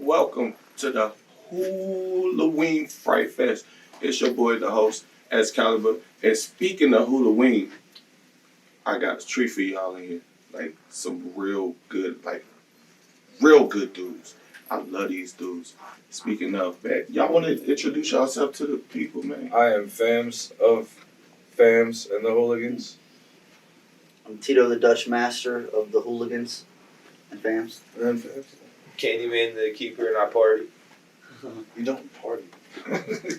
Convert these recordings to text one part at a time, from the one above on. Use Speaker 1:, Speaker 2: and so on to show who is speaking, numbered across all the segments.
Speaker 1: welcome to the Hooloween Fright Fest. It's your boy, the host, Excalibur. And speaking of Hooloween, I got a treat for y'all in here. Like some real good dudes. I love these dudes. Speaking of, man, y'all want to introduce yourself to the people, man?
Speaker 2: I am Fams of Fams and the Hooligans.
Speaker 3: I'm Tito, the Dutch master of the Hooligans and Fams.
Speaker 2: And Fams.
Speaker 4: Candyman, the keeper in our party.
Speaker 2: You don't party.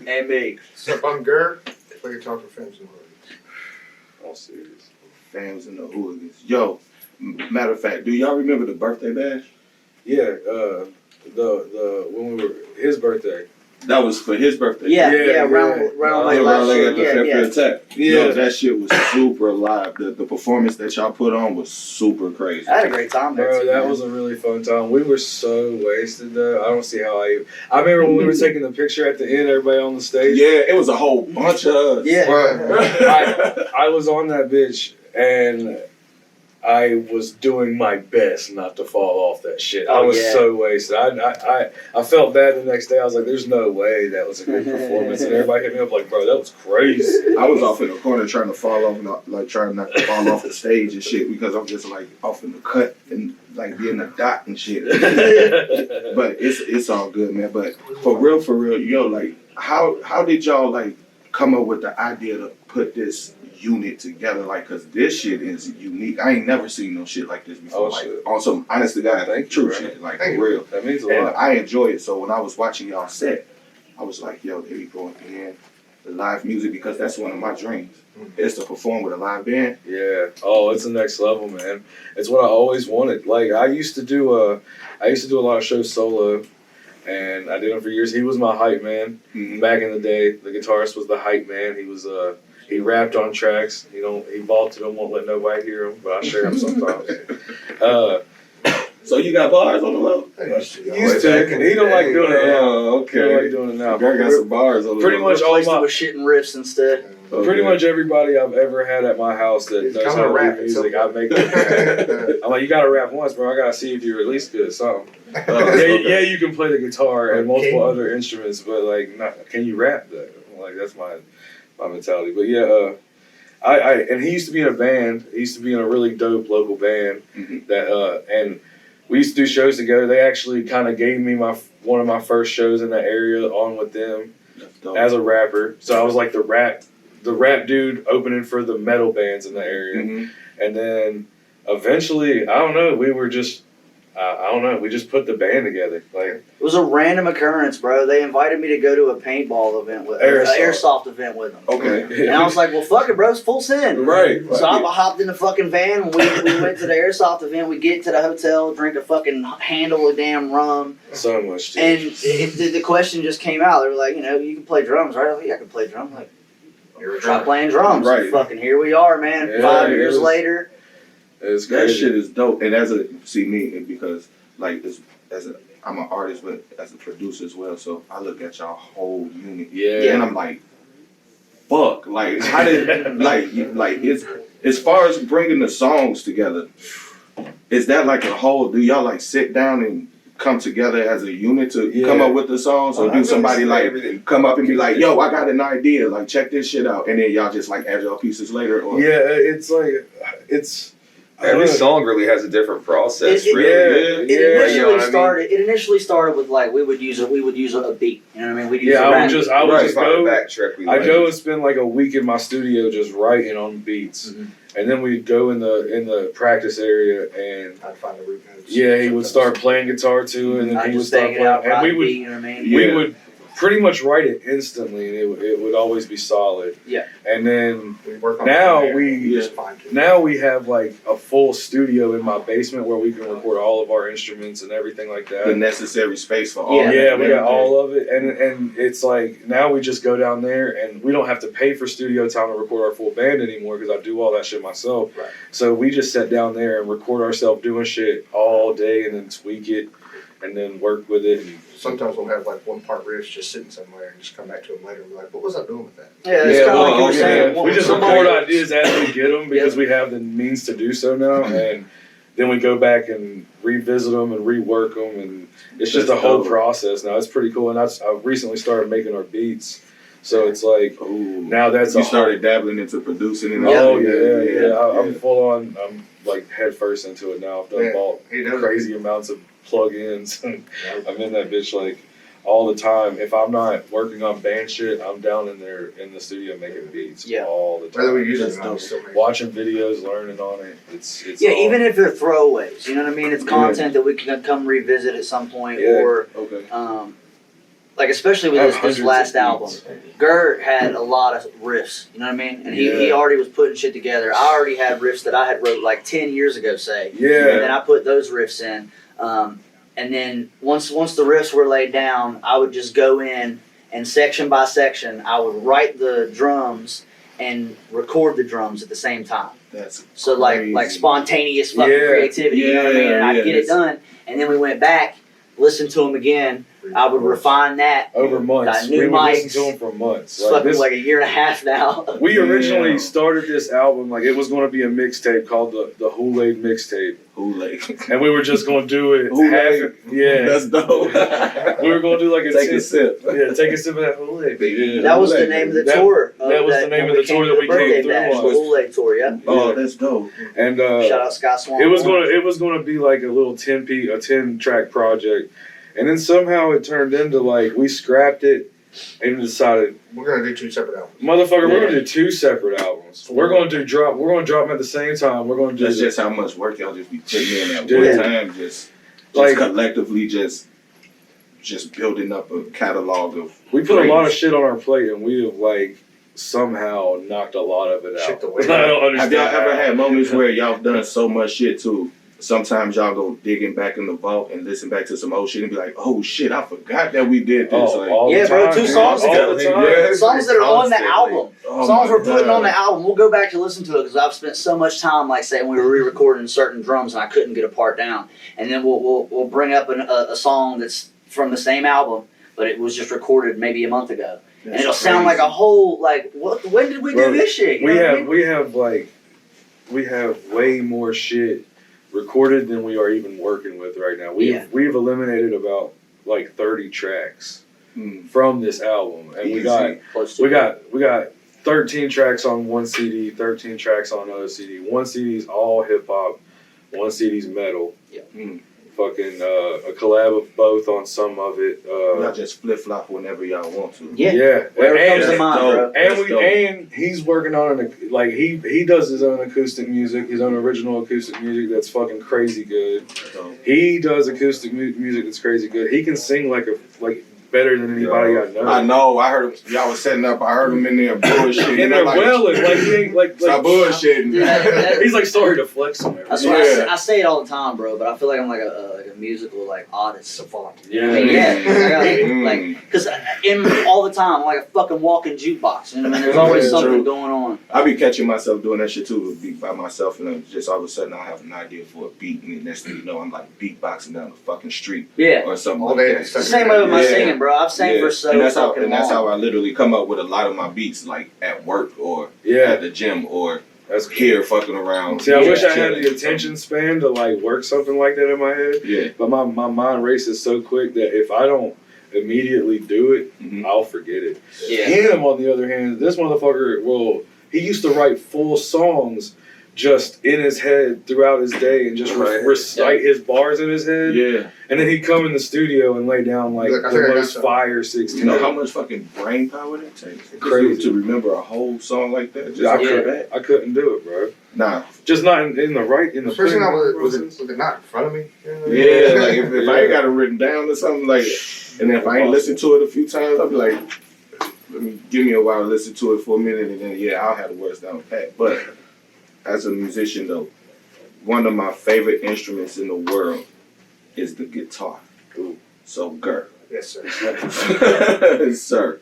Speaker 3: And me.
Speaker 5: So if I'm Gur, play guitar for Fams and Hooligans.
Speaker 2: All serious.
Speaker 1: Fams and the Hooligans. Yo, matter of fact, do y'all remember the birthday bash?
Speaker 2: Yeah, the when we were his birthday.
Speaker 1: That was for his birthday.
Speaker 3: Yeah,
Speaker 2: Yeah,
Speaker 3: round like
Speaker 1: Yeah,
Speaker 3: last year.
Speaker 1: at the Fairfield Tech.
Speaker 2: Yeah.
Speaker 1: Yo, that shit was super live. The performance that y'all put on was super crazy.
Speaker 3: I had a great time there.
Speaker 2: Bro,
Speaker 3: too,
Speaker 2: that
Speaker 3: man.
Speaker 2: was a really fun time. We were so wasted though. I don't see how I remember when we were taking the picture at the end, everybody on the stage.
Speaker 1: Yeah, it was a whole bunch of us.
Speaker 3: Yeah.
Speaker 2: I was on that bitch and I was doing my best not to fall off that shit. I was so wasted. I felt bad the next day. I was like, there's no way that was a good performance. And everybody hit me up like, bro, that was crazy.
Speaker 1: I was off in the corner trying to fall off, like trying not to fall off the stage and shit because I'm just like off in the cut and like being a dot and shit. But it's all good, man. But for real, yo, like how did y'all like come up with the idea to put this unit together? Like, cause this shit is unique. I ain't never seen no shit like this before.
Speaker 2: Oh,
Speaker 1: like
Speaker 2: shit.
Speaker 1: on some honest to God,
Speaker 2: Thank
Speaker 1: true
Speaker 2: you, bro.
Speaker 1: shit, like
Speaker 5: Thank
Speaker 1: for real.
Speaker 2: That means a
Speaker 1: And
Speaker 2: lot.
Speaker 1: I enjoy it. So when I was watching y'all set, I was like, yo, here we go again. The live music, because that's one of my dreams. Is to perform with a live band.
Speaker 2: Yeah. Oh, it's the next level, man. It's what I always wanted. Like I used to do a lot of shows solo, and I did them for years. He was my hype man back in the day. The guitarist was the hype man. He was he rapped on tracks. He vaulted and won't let nobody hear him, but I share him sometimes.
Speaker 1: So you got bars on the low?
Speaker 2: Used to. He don't like doing it now.
Speaker 1: Oh,
Speaker 2: He don't like
Speaker 1: okay.
Speaker 2: doing it now.
Speaker 1: Girl got some bars on the
Speaker 2: Pretty
Speaker 1: low.
Speaker 2: much all
Speaker 3: Replaced it
Speaker 2: my
Speaker 3: with shit and riffs instead.
Speaker 2: pretty much everybody I've ever had at my house that
Speaker 5: He's
Speaker 2: knows
Speaker 5: kinda
Speaker 2: how to
Speaker 5: rap
Speaker 2: do
Speaker 5: at
Speaker 2: music,
Speaker 5: some
Speaker 2: I make them rap. I'm like, you gotta rap once, bro. I gotta see if you're at least good at something. Yeah, you can play the guitar and multiple other instruments, but like, can you rap though? Like, that's my mentality. But yeah, and he used to be in a band. He used to be in a really dope local band that and we used to do shows together. They actually kind of gave me one of my first shows in that area on with them as a rapper. So I was like the rap dude opening for the metal bands in the area. And then eventually, I don't know, we were just, we just put the band together. Like,
Speaker 3: It was a random occurrence, bro. They invited me to go to a paintball event with an airsoft event with them.
Speaker 1: Okay.
Speaker 3: And I was like, well, fuck it, bro. It's full send.
Speaker 1: Right.
Speaker 3: So I hopped in the fucking van. We went to the airsoft event. We get to the hotel, drink a fucking handle of damn rum.
Speaker 2: so much. Dude.
Speaker 3: And the question just came out. They were like, you can play drums, right? I was like, yeah, I can play drums. I'm like, try playing drums.
Speaker 1: Right.
Speaker 3: Fucking here we are, man.
Speaker 2: Yeah,
Speaker 3: 5
Speaker 2: it
Speaker 3: years
Speaker 2: was-
Speaker 3: later.
Speaker 2: It's
Speaker 1: That
Speaker 2: crazy.
Speaker 1: shit is dope. And because like I'm an artist, but as a producer as well, so I look at y'all whole unit.
Speaker 2: Yeah.
Speaker 1: And I'm like, fuck. Like, how did like it's as far as bringing the songs together? Is that like a whole? Do y'all like sit down and come together as a unit to come up with the songs, or do somebody like come up and be like, yo, I got an idea, like check this shit out, and then y'all just like add y'all pieces later? Or
Speaker 2: Yeah, it's like,
Speaker 4: Every song really has a different process.
Speaker 3: It-
Speaker 4: really.
Speaker 3: It
Speaker 2: Yeah,
Speaker 3: initially
Speaker 4: you know what I mean?
Speaker 3: started. It initially started with like we would use a beat. You know what I mean? We'd use
Speaker 2: Yeah,
Speaker 3: a
Speaker 2: I
Speaker 3: rap
Speaker 2: would just
Speaker 4: Find a
Speaker 2: go.
Speaker 4: backtrack.
Speaker 2: I go and spend like a week in my studio just writing on beats, and then we'd go in the practice area, and
Speaker 5: I'd find the root notes.
Speaker 2: yeah, he would start playing guitar too, and then
Speaker 3: I
Speaker 2: he would
Speaker 3: just
Speaker 2: start
Speaker 3: bang it
Speaker 2: playing,
Speaker 3: out,
Speaker 2: and we would
Speaker 3: beat, you know what I mean?
Speaker 1: Yeah.
Speaker 2: we would pretty much write it instantly, and it would always be solid.
Speaker 3: Yeah.
Speaker 2: And then
Speaker 5: We work on
Speaker 2: Now
Speaker 5: it.
Speaker 2: we-
Speaker 5: just fine tune.
Speaker 2: now we have like a full studio in my basement where we can record all of our instruments and everything like that.
Speaker 1: the necessary space for all.
Speaker 3: Yeah.
Speaker 2: Yeah,
Speaker 1: that.
Speaker 2: we got all of it, and it's like now we just go down there and we don't have to pay for studio time to record our full band anymore because I do all that shit myself.
Speaker 3: Right.
Speaker 2: So we just sit down there and record ourselves doing shit all day and then tweak it and then work with it. And
Speaker 5: Sometimes we'll have like one part riffs just sitting somewhere and just come back to them later and be like, what was I doing with that?
Speaker 3: Yeah, it's
Speaker 1: Yeah,
Speaker 3: kind of like you
Speaker 1: well,
Speaker 3: were saying.
Speaker 2: we just
Speaker 3: somebody-
Speaker 2: record ideas as we get them because we have the means to do so now, and then we go back and revisit them and rework them, and it's just a
Speaker 1: That's
Speaker 2: whole
Speaker 1: dope.
Speaker 2: process now. It's pretty cool, and I recently started making our beats, so it's like
Speaker 1: Ooh.
Speaker 2: now that's
Speaker 1: You
Speaker 2: a
Speaker 1: started dabbling into producing and
Speaker 3: Yeah.
Speaker 1: all
Speaker 2: Oh
Speaker 1: that.
Speaker 2: yeah. I'm full on. I'm like head first into it now. I've done
Speaker 5: Yeah,
Speaker 2: bought
Speaker 5: he knows
Speaker 2: crazy amounts of plugins, and I'm in that bitch like all the time. If I'm not working on band shit, I'm down in there in the studio making beats
Speaker 3: Yeah.
Speaker 2: all the
Speaker 5: Whether we
Speaker 2: time.
Speaker 5: use it
Speaker 1: That's
Speaker 5: or not, we
Speaker 1: dope.
Speaker 5: still make it.
Speaker 2: Watching videos, learning on it. It's
Speaker 3: Yeah,
Speaker 2: all-
Speaker 3: even if they're throwaways, you know what I mean? It's
Speaker 1: Yeah.
Speaker 3: content that we can come revisit at some point,
Speaker 2: Yeah.
Speaker 3: or
Speaker 1: Okay.
Speaker 3: like especially with
Speaker 2: I have
Speaker 3: this
Speaker 2: hundreds of
Speaker 3: last album.
Speaker 2: beats.
Speaker 3: Gert had a lot of riffs, you know what I mean? And he
Speaker 2: Yeah.
Speaker 3: already was putting shit together. I already had riffs that I had wrote like 10 years ago, say. And
Speaker 2: Yeah.
Speaker 3: then I put those riffs in. And then once the riffs were laid down, I would just go in and section by section, I would write the drums and record the drums at the same time.
Speaker 1: That's
Speaker 3: So like
Speaker 1: crazy.
Speaker 3: spontaneous fucking
Speaker 2: Yeah.
Speaker 3: creativity, you know what I mean? And I'd
Speaker 1: Yeah,
Speaker 3: get it
Speaker 1: that's-
Speaker 3: done, and then we went back, listened to them again. I would refine that.
Speaker 2: Over months.
Speaker 3: Got new
Speaker 2: We would listen
Speaker 3: mics.
Speaker 2: to them for months.
Speaker 3: It's
Speaker 2: Like
Speaker 3: fucking
Speaker 2: this,
Speaker 3: like a year and a half now.
Speaker 2: we originally
Speaker 1: Yeah.
Speaker 2: started this album like it was going to be a mixtape called the Hooloween mixtape,
Speaker 1: Hooloween.
Speaker 2: and we were just going to do it.
Speaker 1: Hooloween.
Speaker 2: Yeah.
Speaker 1: That's dope.
Speaker 2: We were going to do like a
Speaker 1: Take a
Speaker 2: 10
Speaker 1: sip.
Speaker 2: Yeah, take a sip of that Hooloway, baby.
Speaker 1: Yeah.
Speaker 3: That was the name of the
Speaker 2: That-
Speaker 3: tour.
Speaker 2: that was the name
Speaker 3: when
Speaker 2: of the
Speaker 3: came
Speaker 2: tour
Speaker 3: to
Speaker 2: that we
Speaker 3: birthday
Speaker 2: came through
Speaker 3: bash,
Speaker 2: on.
Speaker 3: the Hoolay tour, yeah.
Speaker 1: Oh, that's dope.
Speaker 2: And
Speaker 3: Shout out Scott Swan.
Speaker 2: it was gonna be like a little 10 track project, and then somehow it turned into like we scrapped it and decided,
Speaker 5: We're gonna do 2 separate albums.
Speaker 2: motherfucker, we're
Speaker 1: Yeah.
Speaker 2: gonna do 2 separate albums. We're gonna drop them at the same time. We're gonna do
Speaker 1: That's just how much work y'all just be putting in at
Speaker 2: Yeah.
Speaker 1: one time. Just
Speaker 2: Like-
Speaker 1: collectively, just building up a catalog of.
Speaker 2: we put a lot of
Speaker 1: greats.
Speaker 2: shit on our plate, and we have like somehow knocked a lot of it out.
Speaker 5: Chipped away.
Speaker 2: I don't
Speaker 1: Have
Speaker 2: understand.
Speaker 1: y'all ever
Speaker 2: how.
Speaker 1: had moments where y'all done so much shit too? Sometimes y'all go digging back in the vault and listen back to some old shit and be like, "Oh shit, I forgot that we did this."
Speaker 2: Oh,
Speaker 1: like,
Speaker 2: all
Speaker 3: Yeah,
Speaker 2: the
Speaker 3: bro,
Speaker 2: time,
Speaker 3: 2
Speaker 2: dude.
Speaker 3: songs
Speaker 2: all
Speaker 3: ago.
Speaker 2: the time.
Speaker 1: Yeah.
Speaker 3: songs that are on the
Speaker 5: Constantly.
Speaker 3: album.
Speaker 1: oh
Speaker 3: Songs
Speaker 1: my
Speaker 3: we're putting
Speaker 1: God.
Speaker 3: on the album. We'll go back to listen to it because I've spent so much time, like say, when we were re-recording certain drums and I couldn't get a part down, and then we'll bring up a song that's from the same album, but it was just recorded maybe a month ago, and
Speaker 1: That's
Speaker 3: it'll sound like a
Speaker 1: crazy.
Speaker 3: whole like what? When did we
Speaker 2: Bro,
Speaker 3: do this shit? You know what I mean?
Speaker 2: we have way more shit recorded than we are even working with right now.
Speaker 3: Yeah.
Speaker 2: We've eliminated about like 30 tracks
Speaker 1: Mm.
Speaker 2: from this album, and we
Speaker 1: Easy.
Speaker 2: got
Speaker 3: Close to
Speaker 2: we
Speaker 3: it.
Speaker 2: got 13 tracks on one CD, 13 tracks on another CD. One CD's all hip hop, one CD's metal.
Speaker 3: Yeah.
Speaker 1: Mm.
Speaker 2: Fucking a collab of both on some of it.
Speaker 1: Y'all just flip flop whenever y'all want to.
Speaker 3: Yeah. Whatever
Speaker 2: And-
Speaker 3: comes to mind,
Speaker 1: dope.
Speaker 3: bro.
Speaker 2: And
Speaker 1: That's dope.
Speaker 2: and he's working on like he does his own acoustic music, his own original acoustic music that's fucking crazy good.
Speaker 1: So,
Speaker 2: He does acoustic music that's crazy good. He can sing like better than anybody I know.
Speaker 1: I know. I heard y'all was setting up. I heard him in there bullshitting.
Speaker 2: And they're
Speaker 1: I'm like,
Speaker 2: welling like he ain't like
Speaker 1: Stop bullshitting.
Speaker 3: Yeah.
Speaker 2: he's like sorry to flex on
Speaker 3: That's
Speaker 2: everybody.
Speaker 3: why
Speaker 1: Yeah.
Speaker 3: I say it all the time, bro. But I feel like I'm like a musical like artist.
Speaker 5: Savant.
Speaker 2: Yeah.
Speaker 3: I mean, yeah, I gotta,
Speaker 1: Mm.
Speaker 3: like, because in all the time, I'm like a fucking walking jukebox. You know what I mean? There's always
Speaker 1: Yeah,
Speaker 3: something
Speaker 1: true.
Speaker 3: going on.
Speaker 1: I be catching myself doing that shit too, be by myself, and then just all of a sudden I have an idea for a beat, and the next thing you know, I'm like beatboxing down the fucking street
Speaker 3: Yeah,
Speaker 1: or something
Speaker 5: All
Speaker 1: like
Speaker 5: day
Speaker 1: that.
Speaker 3: it's the same way with my
Speaker 1: Yeah.
Speaker 3: singing, bro. I've sang for so
Speaker 1: and that's
Speaker 3: fucking
Speaker 1: and that's how
Speaker 3: long.
Speaker 1: I literally come up with a lot of my beats, like at work or
Speaker 2: Yeah,
Speaker 1: at the gym or
Speaker 2: that's
Speaker 1: here fucking around.
Speaker 2: See, I wish I had
Speaker 1: chilling
Speaker 2: the
Speaker 1: or something.
Speaker 2: attention span to like work something like that in my head.
Speaker 1: Yeah.
Speaker 2: But my mind races so quick that if I don't immediately do it,
Speaker 1: Mhm.
Speaker 2: I'll forget it.
Speaker 3: Yeah.
Speaker 2: Him, on the other hand, this motherfucker he used to write full songs just in his head throughout his day and just
Speaker 1: Right.
Speaker 2: recite his bars in his head.
Speaker 1: Yeah.
Speaker 2: And then he'd come in the studio and lay down like
Speaker 5: Look, I
Speaker 2: the
Speaker 5: think I got
Speaker 2: most
Speaker 5: some.
Speaker 2: fire 16.
Speaker 1: You know how much fucking brain power that takes?
Speaker 2: Crazy.
Speaker 1: To remember a whole song like that. Just
Speaker 2: I,
Speaker 1: like
Speaker 2: couldn't,
Speaker 1: that.
Speaker 2: I couldn't do it, bro.
Speaker 1: Nah.
Speaker 2: Just not in the right, in the
Speaker 5: Especially not with
Speaker 2: process.
Speaker 5: it not in front of me. You know?
Speaker 1: Yeah, like if I ain't
Speaker 2: Yeah.
Speaker 1: got it written down or something like, and if I ain't listened to it a few times, I'll be like, give me a while to listen to it for a minute, and then I'll have the words down pat. But as a musician though, one of my favorite instruments in the world is the guitar.
Speaker 2: Ooh.
Speaker 1: So Gert,
Speaker 5: Yes, sir.
Speaker 1: sir,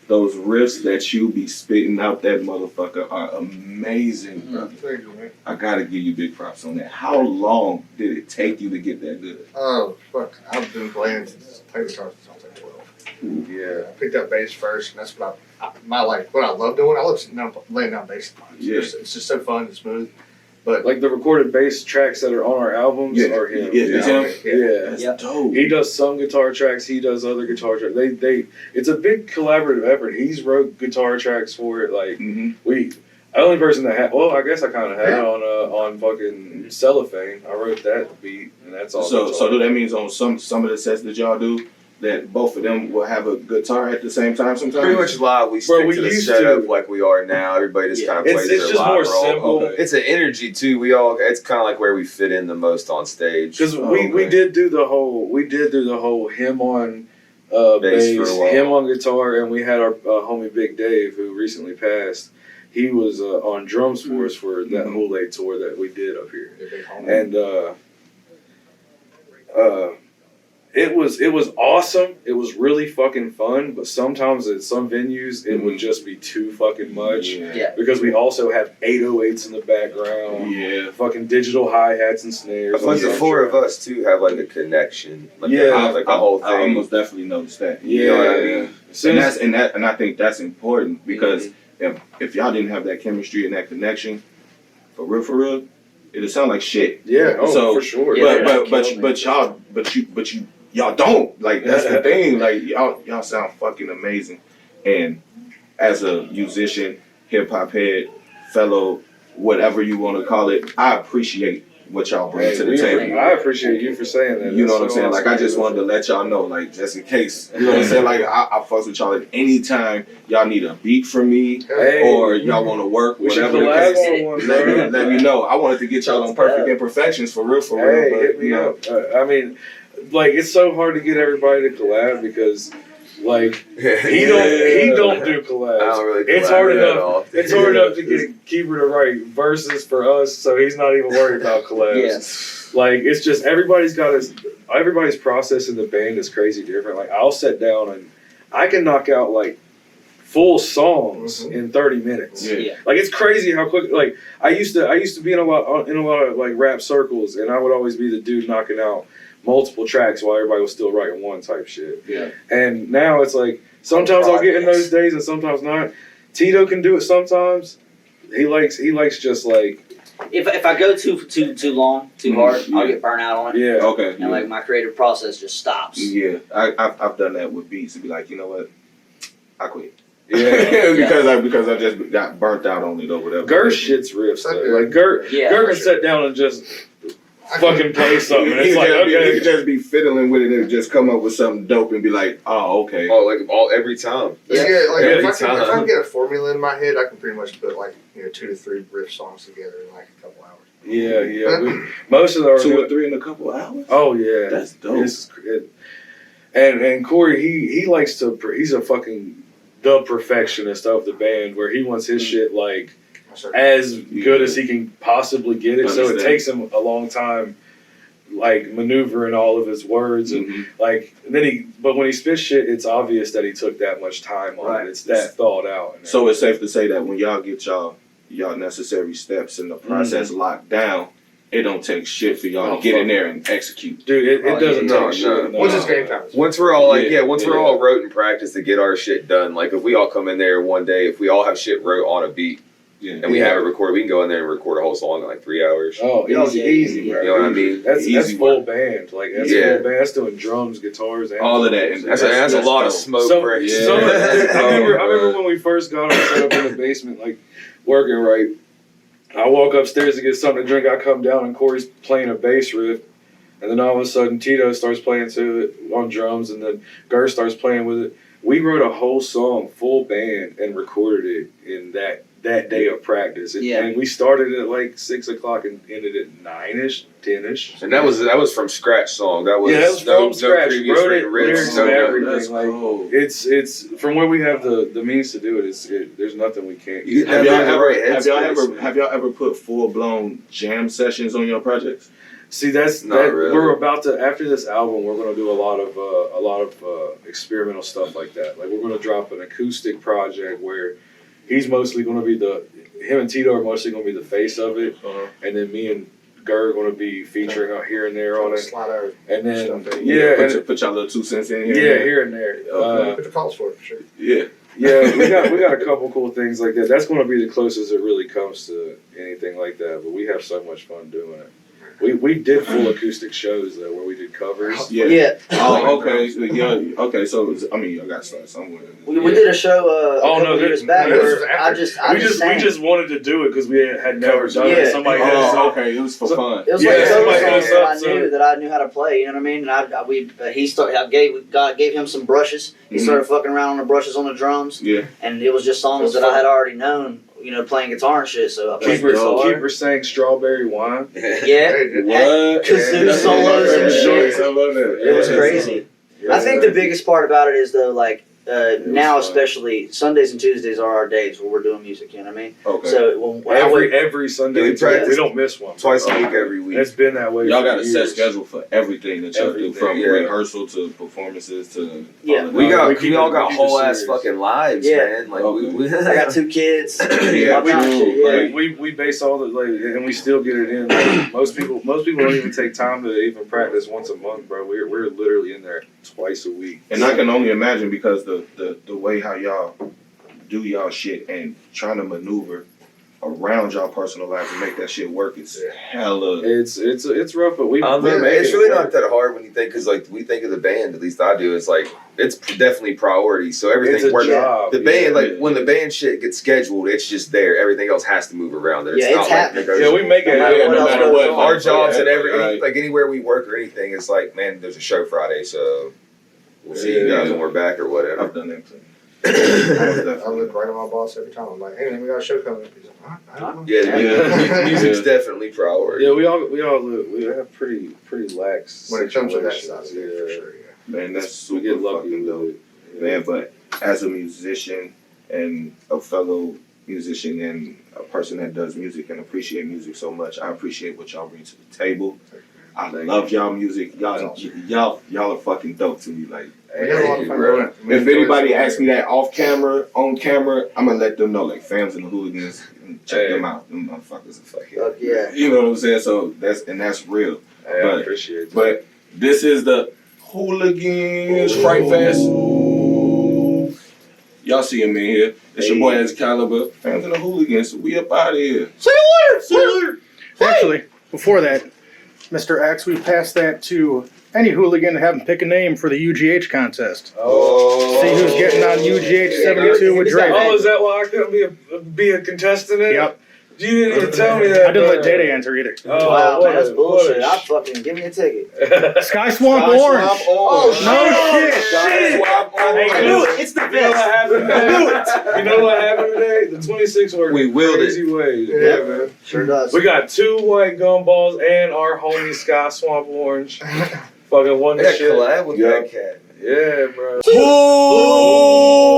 Speaker 1: those riffs that you be spitting out that motherfucker are amazing, bro.
Speaker 5: Thank you, man.
Speaker 1: I gotta give you big props on that. How long did it take you to get that good?
Speaker 5: Oh, fuck. I've been playing since guitar since I was like 12.
Speaker 2: Yeah.
Speaker 5: I picked up bass first, and that's what I love doing. I love sitting down, laying down bass lines.
Speaker 1: Yeah.
Speaker 5: It's just so fun and smooth. But
Speaker 2: Like the recorded bass tracks that are on our albums are him.
Speaker 1: It's him.
Speaker 2: Yeah.
Speaker 1: That's
Speaker 3: Yep.
Speaker 1: dope.
Speaker 2: He does some guitar tracks. He does other guitar tracks. It's a big collaborative effort. He's wrote guitar tracks for it. Like
Speaker 1: Mhm.
Speaker 2: the only person that had. Well, I guess I kind of had it on fucking Cellophane. I wrote that beat, and that's all.
Speaker 1: So
Speaker 2: guitar.
Speaker 1: do that means on some of the sets that y'all do that both of them will have a guitar at the same time sometimes?
Speaker 4: Pretty much live, we stick
Speaker 2: we
Speaker 4: to the
Speaker 2: used
Speaker 4: setup
Speaker 2: to.
Speaker 4: like we are now. Everybody just kind of
Speaker 2: It's
Speaker 4: plays their
Speaker 2: just
Speaker 4: live
Speaker 2: more
Speaker 4: role.
Speaker 2: simple.
Speaker 1: Okay.
Speaker 4: It's an energy too. It's kind of like where we fit in the most on stage.
Speaker 2: Because
Speaker 1: Oh,
Speaker 2: we
Speaker 1: okay.
Speaker 2: did do the whole him on
Speaker 4: Bass
Speaker 2: bass,
Speaker 4: for a while.
Speaker 2: him on guitar, and we had our homie Big Dave who recently passed. He was on drums for us for that
Speaker 1: Mhm.
Speaker 2: Hooloween tour that we did up here,
Speaker 5: the big home.
Speaker 2: and it was awesome. It was really fucking fun, but sometimes at some venues it would just be too fucking much
Speaker 3: Yeah.
Speaker 2: because we also have 808s in the background,
Speaker 1: Yeah.
Speaker 2: fucking digital hi-hats and snares.
Speaker 4: Plus, the
Speaker 2: on
Speaker 4: four
Speaker 2: track.
Speaker 4: of us too have like a connection. Like
Speaker 2: Yeah.
Speaker 4: like the whole
Speaker 1: I
Speaker 4: thing.
Speaker 1: almost definitely noticed that.
Speaker 2: Yeah.
Speaker 1: You know what I mean?
Speaker 2: Soon as-
Speaker 1: And I think that's important because if y'all didn't have that chemistry and that connection, for real, it'd sound like shit.
Speaker 2: Yeah, oh,
Speaker 1: So-
Speaker 2: for sure.
Speaker 3: Yeah,
Speaker 1: But y'all don't. Like that's the thing. Like y'all sound fucking amazing. And as a musician, hip hop head, fellow, whatever you want to call it, I appreciate what y'all bring to the table.
Speaker 2: I appreciate you for saying that.
Speaker 1: You know
Speaker 2: That's
Speaker 1: what I'm
Speaker 2: so
Speaker 1: saying? Like, I
Speaker 2: awesome.
Speaker 1: just wanted to let y'all know, like, just in case. You know what I'm saying? Like, I fucks with y'all at any time y'all need a beat from me
Speaker 2: Hey,
Speaker 1: or y'all want to work,
Speaker 2: we should
Speaker 1: whatever the
Speaker 2: collab
Speaker 1: case.
Speaker 2: on one,
Speaker 1: Let
Speaker 2: bro.
Speaker 1: me know. I wanted to get y'all on Perfect Imperfections for real.
Speaker 2: Hey,
Speaker 1: But,
Speaker 2: hit me
Speaker 1: you know,
Speaker 2: up. I mean, like, it's so hard to get everybody to collab because, like, he don't do collabs.
Speaker 4: I don't really.
Speaker 2: It's
Speaker 4: collab
Speaker 2: hard
Speaker 4: at
Speaker 2: enough.
Speaker 4: all.
Speaker 2: It's hard enough to get Keeper to write verses for us, so he's not even worried about collabs.
Speaker 3: Yeah.
Speaker 2: Like, it's just everybody's process in the band is crazy different. Like, I'll sit down and I can knock out like full songs in 30 minutes.
Speaker 1: Yeah.
Speaker 3: Yeah.
Speaker 2: Like, it's crazy how quick. Like, I used to be in a lot of like rap circles, and I would always be the dude knocking out multiple tracks while everybody was still writing one type shit.
Speaker 1: yeah.
Speaker 2: And now it's like sometimes I'll get in those days and sometimes not. Tito can do it sometimes. He likes just like
Speaker 3: If I go too long, too hard, I'll get burnt out on it.
Speaker 2: yeah.
Speaker 1: Okay.
Speaker 3: And like my creative process just stops.
Speaker 1: Yeah. I've done that with beats and be like, you know what? I quit.
Speaker 2: Yeah.
Speaker 1: because I just got burnt out on it or whatever.
Speaker 2: Gert shits riffs though. Like Gert
Speaker 3: Yeah,
Speaker 2: can
Speaker 3: for
Speaker 2: sit down and just fucking play something.
Speaker 1: He
Speaker 2: It's like okay.
Speaker 1: could just be fiddling with it and just come up with something dope and be like, oh, okay.
Speaker 4: Oh, like every time.
Speaker 5: Yeah, like
Speaker 4: Every
Speaker 5: if I
Speaker 4: time.
Speaker 5: can get a formula in my head, I can pretty much put like 2 to 3 riff songs together in like a couple hours.
Speaker 2: Yeah. Most of our
Speaker 1: 2 or 3 in a couple hours?
Speaker 2: Oh yeah.
Speaker 1: That's dope.
Speaker 2: And Corey, he likes to. He's a fucking the perfectionist of the band, where he wants his shit like as good as he can possibly get it. So it
Speaker 1: Understand.
Speaker 2: takes him a long time, like maneuvering all of his words and like. And then but when he spits shit, it's obvious that he took that much time on
Speaker 3: Right.
Speaker 2: it. It's that thought out. And
Speaker 1: So it's safe to say that when y'all get y'all necessary steps in the process locked down, it don't take shit for y'all
Speaker 2: Oh,
Speaker 1: to get in
Speaker 2: fuck.
Speaker 1: there and execute.
Speaker 2: dude, it doesn't
Speaker 4: No,
Speaker 2: take
Speaker 4: no.
Speaker 2: shit. No.
Speaker 5: Once it's game time.
Speaker 4: Once we're all like,
Speaker 1: Yeah,
Speaker 4: once we're all wrote and practiced to get our shit done. Like if we all come in there one day, if we all have shit wrote on a beat
Speaker 1: Yeah.
Speaker 4: and we have it recorded, we can go in there and record a whole song in like 3 hours.
Speaker 2: Oh, easy, bro.
Speaker 4: You know what I mean?
Speaker 2: That's
Speaker 1: Easy
Speaker 2: full
Speaker 1: work.
Speaker 2: band. Like that's
Speaker 4: Yeah.
Speaker 2: full band. That's doing drums, guitars, and
Speaker 1: All of that. And
Speaker 4: That's a lot of
Speaker 1: dope.
Speaker 4: smoke
Speaker 2: Some-
Speaker 4: breaks.
Speaker 2: some- I remember
Speaker 4: Oh,
Speaker 2: when we first got set up in the basement, like working right. I walk upstairs to get something to drink. I come down and Corey's playing a bass riff, and then all of a sudden Tito starts playing to it on drums, and then Gert starts playing with it. We wrote a whole song, full band, and recorded it in that day of practice. And we started at like 6 o'clock and ended at 9ish, 10ish.
Speaker 4: And that was from scratch song. That was
Speaker 2: Yeah, that was
Speaker 4: no,
Speaker 2: from scratch.
Speaker 4: No previous
Speaker 2: Wrote it,
Speaker 4: written
Speaker 2: lyrics
Speaker 4: riffs, no
Speaker 2: and
Speaker 4: nothing.
Speaker 2: everything.
Speaker 1: That's
Speaker 2: Like
Speaker 1: cool.
Speaker 2: it's from where we have the means to do it. There's nothing we can't.
Speaker 4: You-
Speaker 1: Have y'all
Speaker 4: Headspace.
Speaker 1: have y'all ever put full blown jam sessions on your projects?
Speaker 2: See, that's
Speaker 4: Not
Speaker 2: that.
Speaker 4: really.
Speaker 2: We're about to after this album. We're going to do a lot of experimental stuff like that. Like we're going to drop an acoustic project where he's mostly going to be him and Tito are mostly going to be the face of it, and then me and Gert are going to be featuring out here and there on it,
Speaker 5: Slide out.
Speaker 2: and then
Speaker 5: Stuff in.
Speaker 2: yeah,
Speaker 1: Put y'all little 2 cents in here.
Speaker 2: yeah, here and there.
Speaker 1: Okay.
Speaker 5: Put the calls for it for sure.
Speaker 1: Yeah.
Speaker 2: Yeah, we got a couple cool things like that. That's going to be the closest it really comes to anything like that. But we have so much fun doing it. We did full acoustic shows though, where we did covers.
Speaker 3: Yeah.
Speaker 1: Oh, okay. Yeah. Okay. So I mean, I got to start somewhere.
Speaker 3: We did a show a couple years back.
Speaker 5: this
Speaker 3: Where
Speaker 5: was after.
Speaker 2: We just wanted to do it because we had never done it.
Speaker 3: Yeah.
Speaker 2: Somebody had
Speaker 1: Oh, okay. It was for fun.
Speaker 3: It was
Speaker 2: Yeah,
Speaker 3: like a
Speaker 2: somebody
Speaker 3: cover
Speaker 2: goes
Speaker 3: song
Speaker 2: up,
Speaker 3: that I knew how to play. You know what I mean? And God gave him some brushes. He started fucking around on the brushes on the drums,
Speaker 1: Yeah.
Speaker 3: and it was just songs that I had already known. You know, playing guitar and shit. So I played guitar.
Speaker 2: Keeper sang Strawberry Wine.
Speaker 3: Yeah.
Speaker 1: What?
Speaker 3: Kazoo
Speaker 1: That's
Speaker 3: solos
Speaker 1: one of my
Speaker 3: and
Speaker 1: favorite
Speaker 3: shit.
Speaker 1: joints. I love that.
Speaker 3: It was
Speaker 2: Yeah.
Speaker 3: crazy. I think the biggest part about it is though, like now
Speaker 2: fun.
Speaker 3: especially Sundays and Tuesdays are our days where we're doing music. You know what I mean?
Speaker 1: Okay.
Speaker 3: So
Speaker 2: Every Sunday,
Speaker 4: we practice
Speaker 2: we don't miss one.
Speaker 4: Twice a week, every week.
Speaker 2: It's been that way.
Speaker 1: Y'all
Speaker 2: for
Speaker 1: got a set
Speaker 2: years.
Speaker 1: schedule for everything that y'all do,
Speaker 2: Everything,
Speaker 1: from
Speaker 4: yeah.
Speaker 1: rehearsal to performances to.
Speaker 3: Yeah.
Speaker 1: all of
Speaker 4: We
Speaker 1: that.
Speaker 4: got
Speaker 2: keep
Speaker 4: we all
Speaker 2: it-
Speaker 4: got
Speaker 2: we keep it
Speaker 4: whole ass
Speaker 2: serious.
Speaker 4: fucking lives,
Speaker 3: Yeah.
Speaker 4: man. Like
Speaker 1: Okay.
Speaker 4: we
Speaker 3: I got 2 kids.
Speaker 1: Yeah,
Speaker 3: all kinds of
Speaker 1: true.
Speaker 3: shit, yeah.
Speaker 1: Like,
Speaker 2: We base all the and we still get it in. Like, most people don't even take time to even practice once a month, bro. We're literally in there twice a week.
Speaker 1: And I can only imagine because the way how y'all do y'all shit and trying to maneuver around y'all personal life and make that shit work is hella.
Speaker 2: It's rough, but we
Speaker 4: It's really not that hard when you think, because like we think of the band, at least I do. It's like it's definitely priority, so everything
Speaker 2: It's a
Speaker 4: works.
Speaker 2: job.
Speaker 4: The band, like
Speaker 1: Yeah.
Speaker 4: when the band shit gets scheduled, it's just there. Everything else has to move around. It's
Speaker 3: Yeah, it's
Speaker 4: not like
Speaker 3: happening.
Speaker 4: negotiable.
Speaker 2: Yeah, we make it.
Speaker 3: No matter
Speaker 2: happen.
Speaker 3: what else goes on.
Speaker 4: Our jobs and
Speaker 1: Right.
Speaker 4: like anywhere we work or anything, it's like, man, there's a show Friday, so we'll see you guys
Speaker 1: Yeah.
Speaker 4: when we're back or whatever.
Speaker 1: I've done that too.
Speaker 5: I look right at my boss every time. I'm like, hey man, we got a show coming up. He's like, huh? I don't know.
Speaker 4: Yeah,
Speaker 1: Yeah.
Speaker 4: music's
Speaker 1: Yeah.
Speaker 4: definitely priority.
Speaker 2: Yeah, we have pretty lax
Speaker 5: When it comes to that
Speaker 2: situations,
Speaker 5: side, yeah, for sure, yeah.
Speaker 1: Man, that's
Speaker 2: We
Speaker 1: super
Speaker 2: get lucky
Speaker 1: fucking
Speaker 2: with
Speaker 1: dope.
Speaker 2: it. Yeah.
Speaker 1: Man, but as a musician and a fellow musician and a person that does music and appreciate music so much, I appreciate what y'all bring to the table. I love y'all music. Y'all are fucking dope to me. Like,
Speaker 5: We have a lot of fun
Speaker 4: bro.
Speaker 5: doing it. We
Speaker 1: if
Speaker 5: enjoy
Speaker 1: anybody
Speaker 5: it.
Speaker 1: asks me that off camera, on camera, I'm gonna let them know. Like, Fams and the Hooligans, check them out. Them motherfuckers are fucking.
Speaker 3: Fuck yeah.
Speaker 1: You know what I'm saying? So that's real.
Speaker 2: Hey, I
Speaker 1: But-
Speaker 2: appreciate that.
Speaker 1: But this is the Hooligans Fright Fest. Y'all see him in here. It's your boy Excalibur. Fans and the Hooligans. We up out of here.
Speaker 6: Actually, before that, Mr. X, we passed that to any hooligan to have him pick a name for the UGH contest.
Speaker 2: Oh.
Speaker 6: See who's getting on UGH 72 with Drake.
Speaker 2: Oh, is that why I couldn't be a contestant in it?
Speaker 6: Yep.
Speaker 2: You didn't even tell me that.
Speaker 6: I didn't let
Speaker 2: bro.
Speaker 6: Day answer either.
Speaker 2: Oh,
Speaker 3: Wow,
Speaker 2: what
Speaker 3: man, that's
Speaker 2: a-
Speaker 3: bullshit.
Speaker 2: what a
Speaker 3: I fucking give me a ticket.
Speaker 6: Sky Swamp Orange.
Speaker 3: Oh,
Speaker 6: No shit.
Speaker 3: shit.
Speaker 2: I
Speaker 3: knew it. It's the
Speaker 2: You know what
Speaker 3: best.
Speaker 2: happened today? You know what happened today? The 26 worked
Speaker 4: We willed it.
Speaker 2: crazy ways.
Speaker 5: Yeah, man.
Speaker 3: Sure does.
Speaker 2: We got 2 white gumballs and our homie Sky Swamp Orange. Fucking won
Speaker 4: I
Speaker 2: the
Speaker 4: got
Speaker 2: shit.
Speaker 4: collab with
Speaker 1: Yeah.
Speaker 4: that cat.
Speaker 2: Yeah, bro.
Speaker 1: Ooh!